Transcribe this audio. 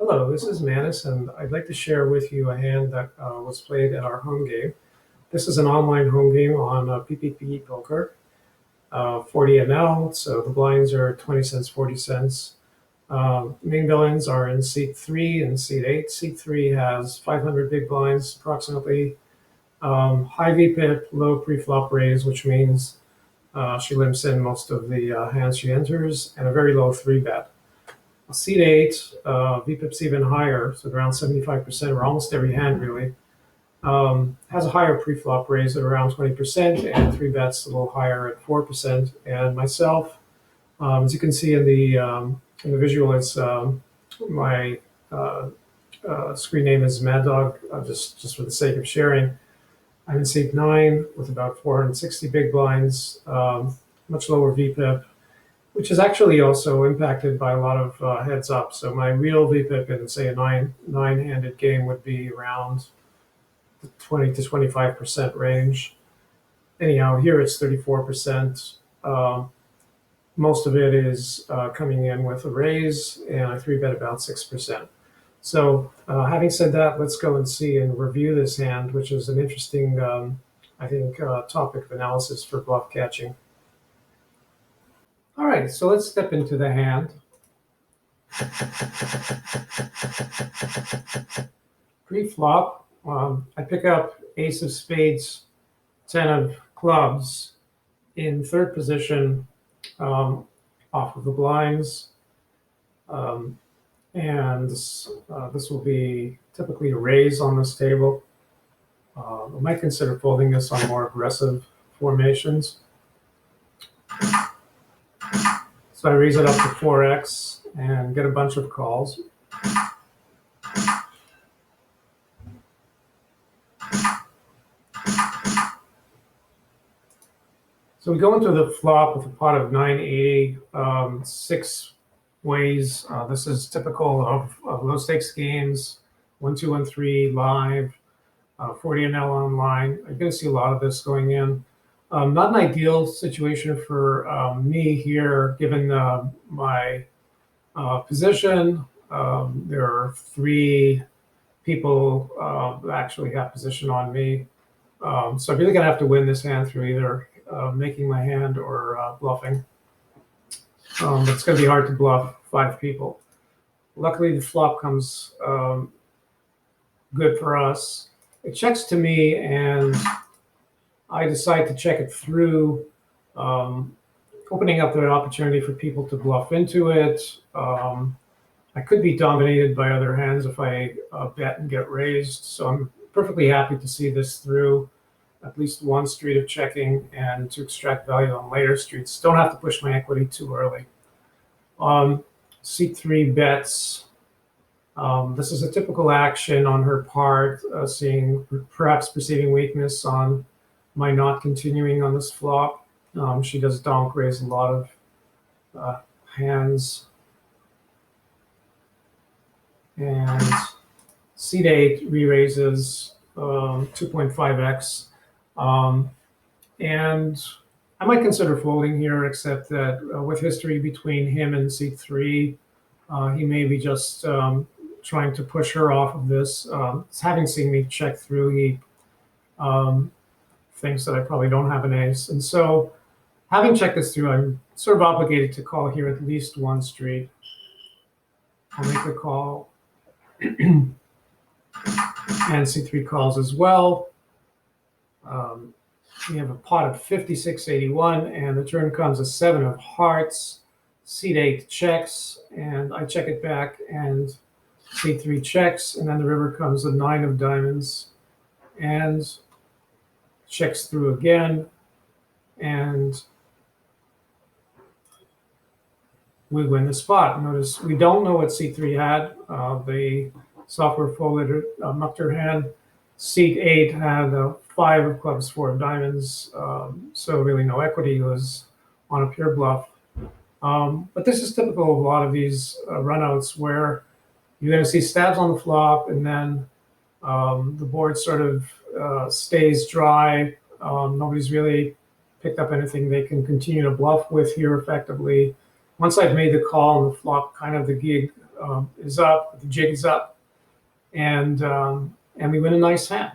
Hello, this is Manus, and I'd like to share with you a hand that was played at our home game. This is an online home game on pppoker, 40 NL, so the blinds are 20 cents, 40 cents. Main villains are in seat 3 and seat 8. Seat 3 has 500 big blinds, approximately. High VPIP, low pre-flop raise, which means she limps in most of the hands she enters, and a very low 3-bet. Seat 8, VPIP's even higher, so around 75%, or almost every hand really. Has a higher pre-flop raise at around 20%, and 3-bets a little higher at 4%. And myself, as you can see in the visual, it's my screen name is Mad Dog, just for the sake of sharing. I'm in seat 9 with about 460 big blinds, much lower VPIP, which is actually also impacted by a lot of heads up. So my real VPIP in, say, a nine-handed game would be around the 20 to 25% range. Anyhow, here it's 34%. Most of it is coming in with a raise, and I 3-bet about 6%. So having said that, let's go and see and review this hand, which is an interesting, I think, topic of analysis for bluff catching. All right, so let's step into the hand. Pre-flop, I pick up ace of spades, 10 of clubs in third position off of the blinds. And this will be typically a raise on this table. I might consider folding this on more aggressive formations. So I raise it up to 4x and get a bunch of calls. So we go into the flop with a pot of 980, 6 ways. This is typical of low stakes games, 1, 2, 1, 3 live, 40 NL online. I'm going to see a lot of this going in. Not an ideal situation for me here, given my position. There are 3 people that actually have position on me. So I'm really going to have to win this hand through either making my hand or bluffing. It's going to be hard to bluff 5 people. Luckily, the flop comes good for us. It checks to me, and I decide to check it through, opening up the opportunity for people to bluff into it. I could be dominated by other hands if I bet and get raised, so I'm perfectly happy to see this through at least one street of checking and to extract value on later streets. Don't have to push my equity too early. Seat 3 bets. This is a typical action on her part, perhaps perceiving weakness on my not continuing on this flop. She does donk raise a lot of hands. And seat 8 re-raises 2.5x. And I might consider folding here, except that with history between him and seat 3, he may be just trying to push her off of this. Having seen me check through, he thinks that I probably don't have an ace. And so having checked this through, I'm sort of obligated to call here at least one street. I'll make the call. And C3 calls as well. We have a pot of 5681, and the turn comes a 7 of hearts. Seat 8 checks, and I check it back, and C3 checks, and then the river comes a 9 of diamonds, and checks through again, and we win the spot. Notice we don't know what C3 had. The software folded mucked her hand. Seat 8 had 5 of clubs, 4 of diamonds, so really no equity. It was on a pure bluff. But this is typical of a lot of these runouts where you're going to see stabs on the flop, and then the board sort of stays dry. Nobody's really picked up anything they can continue to bluff with here effectively. Once I've made the call on the flop, kind of the gig is up, the jig is up, and we win a nice hand.